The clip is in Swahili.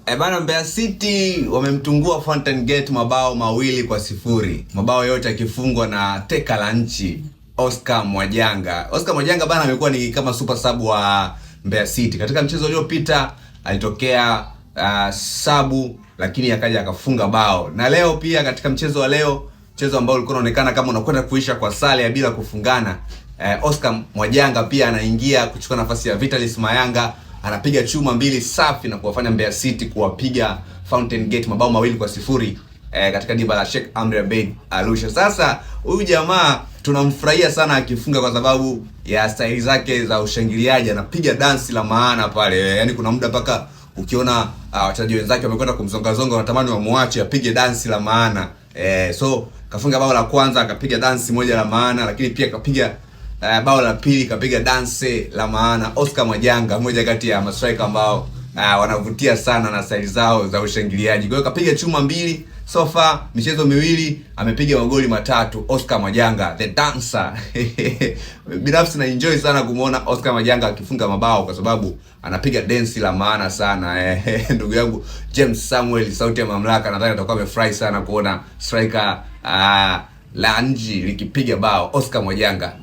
Bana, Mbeya City wamemtungua Fountain Gate mabao 2-0. Mabao yote yakifungwa na teka la nchi Oscar Mwajanga. Oscar Mwajanga bana amekuwa ni kama super sub wa Mbeya City. Katika mchezo uliopita alitokea sabu, lakini akaja akafunga bao. Na leo pia katika mchezo wa leo, mchezo ambao ulikuwa unaonekana kama unakwenda kuisha kwa sare ya bila kufungana, Oscar Mwajanga pia anaingia kuchukua nafasi ya Vitalis Mayanga, anapiga chuma 2 safi na kuwafanya Mbeya City kuwapiga Fountain Gate mabao 2-0 katika dimba la Sheikh Amri Abeid Arusha. Sasa huyu jamaa tunamfurahia sana akifunga kwa sababu ya staili zake za ushangiliaji, anapiga dansi la maana pale. Yaani kuna muda mpaka ukiona wachezaji wenzake wamekwenda kumzongazonga wanatamani wamwache apige dansi la maana. So kafunga bao la kwanza, akapiga dansi moja la maana, lakini pia kapiga bao la pili kapiga dance la maana. Oscar Mwajanga mmoja kati ya mastrika ambao wanavutia sana na style zao za ushangiliaji. Kwa hiyo kapiga chuma 2 so far, michezo 2 amepiga magoli 3. Oscar Mwajanga the dancer. Binafsi na enjoy sana kumuona Oscar Mwajanga akifunga mabao kwa sababu anapiga dance la maana sana. Ndugu yangu James Samuel, sauti ya mamlaka, nadhani atakuwa amefurahi sana kuona striker la nji likipiga bao Oscar Mwajanga.